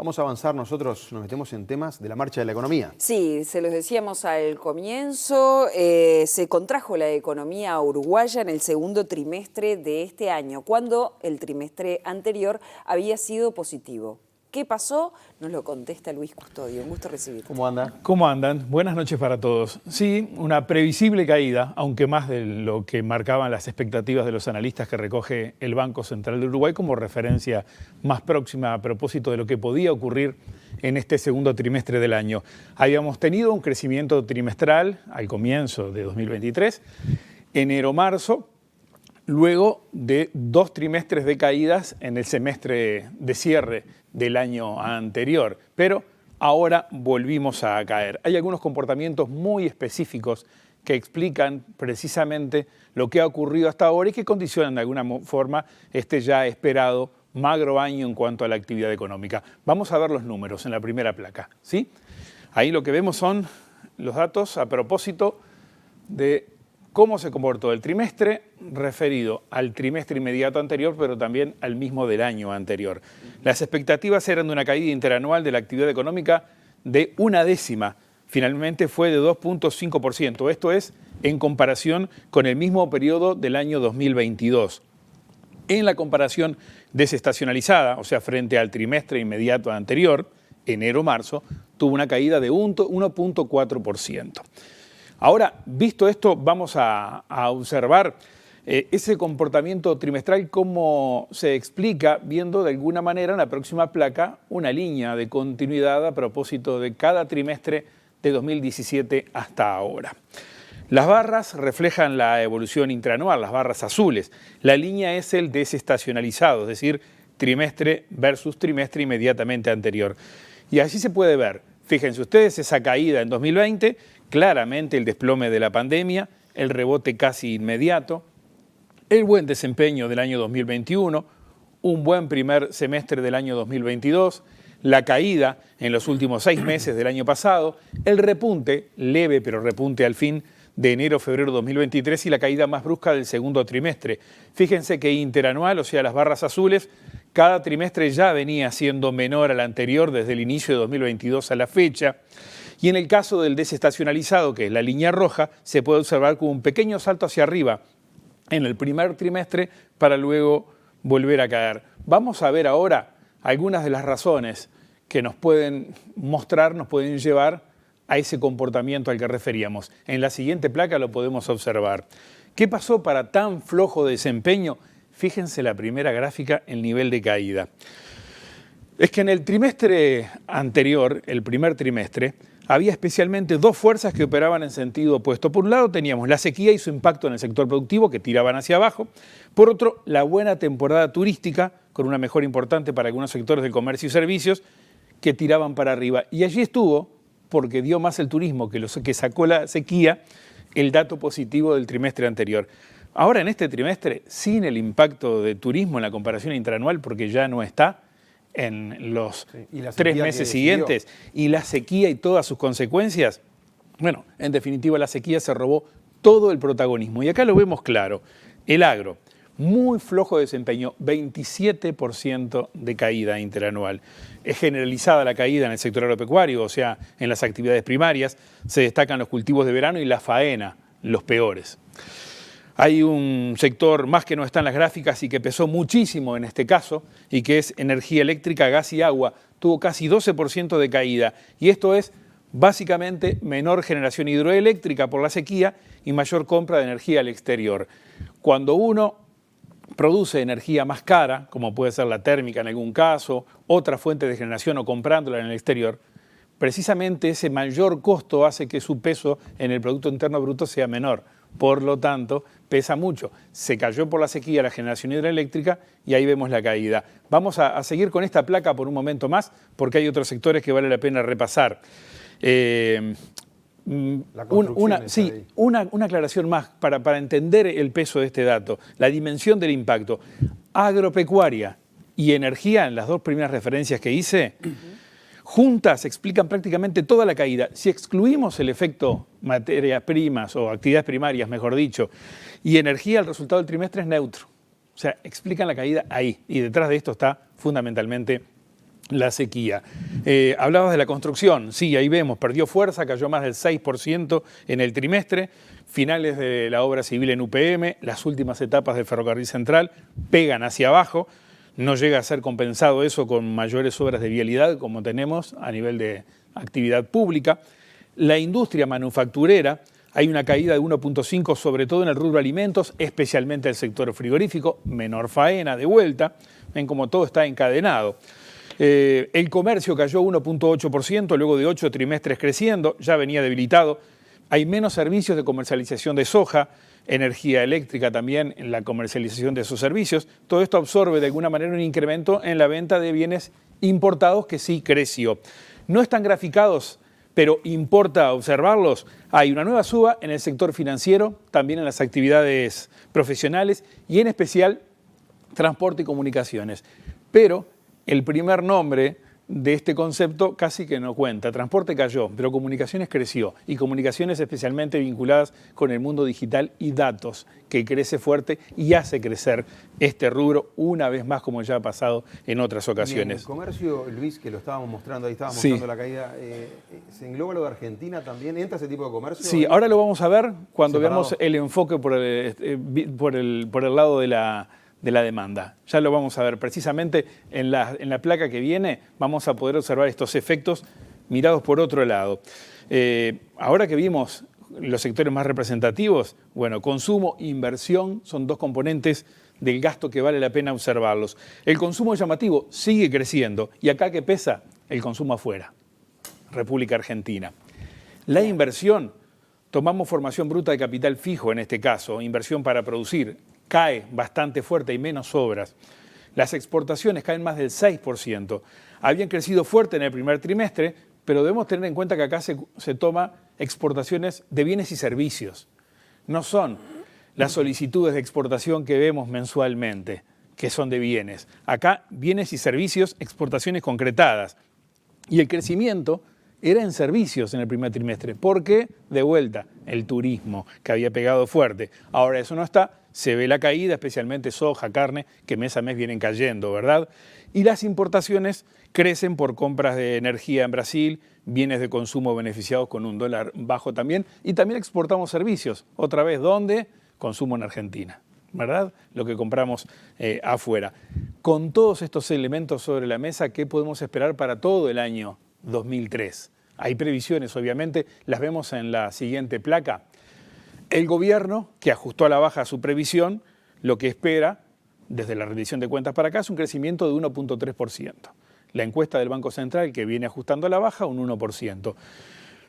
Vamos a avanzar, nosotros nos metemos en temas de la marcha de la economía. Sí, se los decíamos al comienzo, se contrajo la economía uruguaya en el segundo trimestre de este año, cuando el trimestre anterior había sido positivo. ¿Qué pasó? Nos lo contesta Luis Custodio. Un gusto recibirte. ¿Cómo anda? ¿Cómo andan? Buenas noches para todos. Sí, una previsible caída, aunque más de lo que marcaban las expectativas de los analistas que recoge el Banco Central de Uruguay como referencia más próxima a propósito de lo que podía ocurrir en este segundo trimestre del año. Habíamos tenido un crecimiento trimestral al comienzo de 2023, enero-marzo, luego de 2 trimestres de caídas en el semestre de cierre del año anterior, pero ahora volvimos a caer. Hay algunos comportamientos muy específicos que explican precisamente lo que ha ocurrido hasta ahora y que condicionan de alguna forma este ya esperado magro año en cuanto a la actividad económica. Vamos a ver los números en la primera placa, ¿sí? Ahí lo que vemos son los datos a propósito de cómo se comportó el trimestre referido al trimestre inmediato anterior, pero también al mismo del año anterior. Las expectativas eran de una caída interanual de la actividad económica de 1/10. Finalmente fue de 2.5%. Esto es en comparación con el mismo periodo del año 2022. En la comparación desestacionalizada, o sea, frente al trimestre inmediato anterior, enero-marzo, tuvo una caída de 1.4%. Ahora, visto esto, vamos a observar ese comportamiento trimestral, cómo se explica, viendo de alguna manera en la próxima placa una línea de continuidad a propósito de cada trimestre de 2017 hasta ahora. Las barras reflejan la evolución intraanual, las barras azules. La línea es el desestacionalizado, es decir, trimestre versus trimestre inmediatamente anterior. Y así se puede ver, fíjense ustedes, esa caída en 2020, claramente el desplome de la pandemia, el rebote casi inmediato, el buen desempeño del año 2021, un buen primer semestre del año 2022, la caída en los últimos 6 meses del año pasado, el repunte, leve pero repunte al fin, de enero-febrero 2023 y la caída más brusca del segundo trimestre. Fíjense que interanual, o sea, las barras azules, cada trimestre ya venía siendo menor al anterior desde el inicio de 2022 a la fecha. Y en el caso del desestacionalizado, que es la línea roja, se puede observar como un pequeño salto hacia arriba en el primer trimestre para luego volver a caer. Vamos a ver ahora algunas de las razones que nos pueden mostrar, nos pueden llevar a ese comportamiento al que referíamos. En la siguiente placa lo podemos observar. ¿Qué pasó para tan flojo desempeño? Fíjense la primera gráfica, el nivel de caída. Es que en el trimestre anterior, el primer trimestre, había especialmente 2 fuerzas que operaban en sentido opuesto. Por un lado teníamos la sequía y su impacto en el sector productivo, que tiraban hacia abajo. Por otro, la buena temporada turística, con una mejora importante para algunos sectores del comercio y servicios, que tiraban para arriba. Y allí estuvo, porque dio más el turismo que sacó la sequía, el dato positivo del trimestre anterior. Ahora en este trimestre, sin el impacto de turismo en la comparación intraanual, porque ya no está en los 3 meses siguientes, y la sequía y todas sus consecuencias, bueno, en definitiva la sequía se robó todo el protagonismo. Y acá lo vemos claro, el agro, muy flojo desempeño, 27% de caída interanual. Es generalizada la caída en el sector agropecuario, o sea, en las actividades primarias, se destacan los cultivos de verano y la faena, los peores. Hay un sector más que no está en las gráficas y que pesó muchísimo en este caso, y que es energía eléctrica, gas y agua. Tuvo casi 12% de caída, y esto es básicamente menor generación hidroeléctrica por la sequía y mayor compra de energía al exterior. Cuando uno produce energía más cara, como puede ser la térmica en algún caso, otra fuente de generación o comprándola en el exterior, precisamente ese mayor costo hace que su peso en el Producto Interno Bruto sea menor. Por lo tanto, pesa mucho. Se cayó por la sequía la generación hidroeléctrica y ahí vemos la caída. Vamos a seguir con esta placa por un momento más, porque hay otros sectores que vale la pena repasar. Una aclaración más para entender el peso de este dato, la dimensión del impacto. Agropecuaria y energía, en las 2 primeras referencias que hice, juntas explican prácticamente toda la caída. Si excluimos el efecto materias primas o actividades primarias, mejor dicho, y energía, el resultado del trimestre es neutro. O sea, explican la caída ahí. Y detrás de esto está fundamentalmente la sequía. Hablabas de la construcción, sí, ahí vemos, perdió fuerza, cayó más del 6% en el trimestre, finales de la obra civil en UPM, las últimas etapas del ferrocarril central pegan hacia abajo, no llega a ser compensado eso con mayores obras de vialidad como tenemos a nivel de actividad pública. La industria manufacturera, hay una caída de 1.5 sobre todo en el rubro alimentos, especialmente el sector frigorífico, menor faena de vuelta, ven como todo está encadenado. El comercio cayó 1.8% luego de 8 trimestres creciendo, ya venía debilitado. Hay menos servicios de comercialización de soja, energía eléctrica también en la comercialización de esos servicios. Todo esto absorbe de alguna manera un incremento en la venta de bienes importados que sí creció. No están graficados, pero importa observarlos. Hay una nueva suba en el sector financiero, también en las actividades profesionales y en especial transporte y comunicaciones. Pero el primer nombre de este concepto casi que no cuenta. Transporte cayó, pero comunicaciones creció. Y comunicaciones especialmente vinculadas con el mundo digital y datos, que crece fuerte y hace crecer este rubro una vez más, como ya ha pasado en otras ocasiones. Bien, el comercio, Luis, que lo estábamos mostrando, ahí estábamos Sí. mostrando la caída, ¿se engloba lo de Argentina también? ¿Entra ese tipo de comercio? Sí, ahora lo vamos a ver cuando Separado. veamos el enfoque por el lado de la demanda. Ya lo vamos a ver. Precisamente en la placa que viene vamos a poder observar estos efectos mirados por otro lado. Ahora que vimos los sectores más representativos, bueno, consumo, inversión son dos componentes del gasto que vale la pena observarlos. El consumo llamativo sigue creciendo y acá que pesa el consumo afuera, República Argentina. La inversión, tomamos formación bruta de capital fijo en este caso, inversión para producir, cae bastante fuerte, hay menos obras. Las exportaciones caen más del 6%. Habían crecido fuerte en el primer trimestre, pero debemos tener en cuenta que acá se toma exportaciones de bienes y servicios. No son las solicitudes de exportación que vemos mensualmente, que son de bienes. Acá bienes y servicios, exportaciones concretadas. Y el crecimiento era en servicios en el primer trimestre, porque, de vuelta, el turismo, que había pegado fuerte. Ahora eso no está, se ve la caída, especialmente soja, carne, que mes a mes vienen cayendo, ¿verdad? Y las importaciones crecen por compras de energía en Brasil, bienes de consumo beneficiados con un dólar bajo también, y también exportamos servicios. Otra vez, ¿dónde? Consumo en Argentina, ¿verdad? Lo que compramos afuera. Con todos estos elementos sobre la mesa, ¿qué podemos esperar para todo el año 2003? Hay previsiones, obviamente, las vemos en la siguiente placa. El gobierno, que ajustó a la baja su previsión, lo que espera, desde la rendición de cuentas para acá, es un crecimiento de 1.3%. La encuesta del Banco Central, que viene ajustando a la baja, un 1%.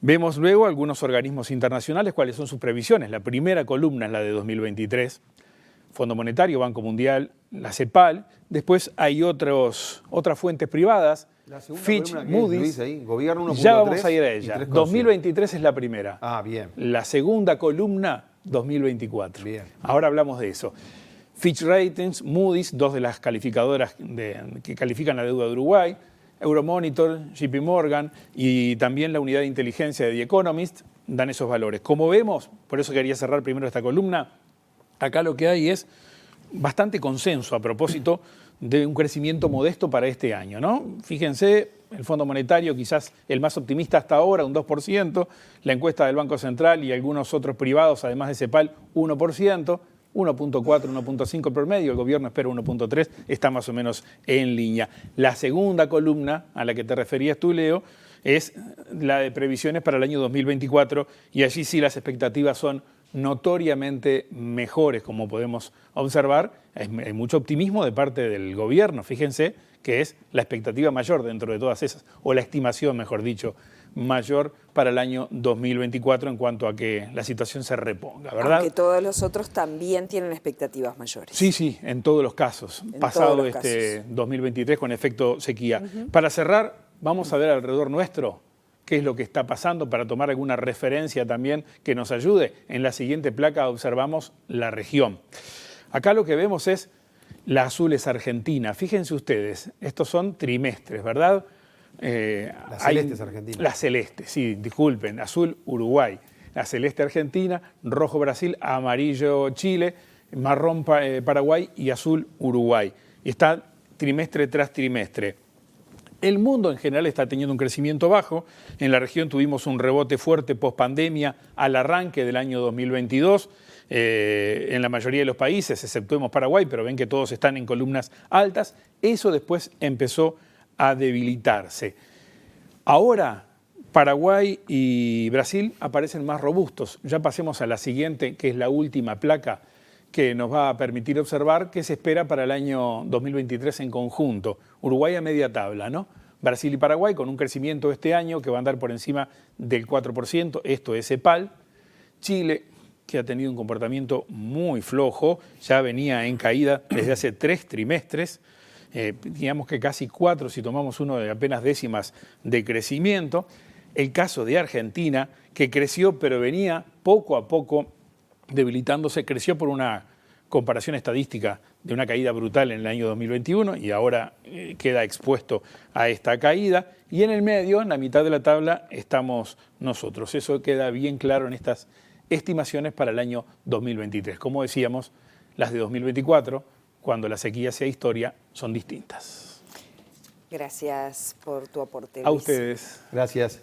Vemos luego algunos organismos internacionales, cuáles son sus previsiones. La primera columna es la de 2023, Fondo Monetario, Banco Mundial, la CEPAL. Después hay otras fuentes privadas, La segunda Fitch, columna, ¿qué es, Moody's. Luis, ahí? Gobierno 1.3 Ya vamos a ir a y ella. 3,7. 2023 es la primera. Ah, bien. La segunda columna, 2024. Bien. Ahora hablamos de eso. Fitch Ratings, Moody's, dos de las calificadoras que califican la deuda de Uruguay, Euromonitor, JP Morgan y también la unidad de inteligencia de The Economist dan esos valores. Como vemos, por eso quería cerrar primero esta columna, acá lo que hay es bastante consenso a propósito de un crecimiento modesto para este año, ¿no? Fíjense, el Fondo Monetario quizás el más optimista hasta ahora, un 2%, la encuesta del Banco Central y algunos otros privados, además de CEPAL, 1%, 1.4, 1.5 promedio, el gobierno espera 1.3, está más o menos en línea. La segunda columna a la que te referías tú, Leo, es la de previsiones para el año 2024 y allí sí las expectativas son notoriamente mejores, como podemos observar. Hay mucho optimismo de parte del gobierno, fíjense que es la expectativa mayor dentro de todas esas, o la estimación, mejor dicho, mayor para el año 2024 en cuanto a que la situación se reponga, ¿verdad? Aunque todos los otros también tienen expectativas mayores. Sí, en todos los casos, pasado este 2023 con efecto sequía. Para cerrar, vamos a ver alrededor nuestro qué es lo que está pasando para tomar alguna referencia también que nos ayude. En la siguiente placa observamos la región. Acá lo que vemos es la azul es Argentina. Fíjense ustedes, estos son trimestres, ¿verdad? La celeste es Argentina. La celeste, sí, disculpen. Azul, Uruguay. La celeste Argentina, rojo Brasil, amarillo Chile, marrón Paraguay y azul Uruguay. Y está trimestre tras trimestre. El mundo en general está teniendo un crecimiento bajo. En la región tuvimos un rebote fuerte post-pandemia al arranque del año 2022. En la mayoría de los países, exceptuemos Paraguay, pero ven que todos están en columnas altas. Eso después empezó a debilitarse. Ahora, Paraguay y Brasil aparecen más robustos. Ya pasemos a la siguiente, que es la última placa que nos va a permitir observar qué se espera para el año 2023 en conjunto. Uruguay a media tabla, ¿no? Brasil y Paraguay con un crecimiento este año que va a andar por encima del 4%, esto es CEPAL. Chile, que ha tenido un comportamiento muy flojo, ya venía en caída desde hace 3 trimestres, digamos que casi 4 si tomamos uno de apenas décimas de crecimiento. El caso de Argentina, que creció pero venía poco a poco debilitándose, creció por una comparación estadística de una caída brutal en el año 2021 y ahora queda expuesto a esta caída. Y en el medio, en la mitad de la tabla, estamos nosotros. Eso queda bien claro en estas estimaciones para el año 2023. Como decíamos, las de 2024, cuando la sequía sea historia, son distintas. Gracias por tu aporte, A Luis. ustedes. Gracias.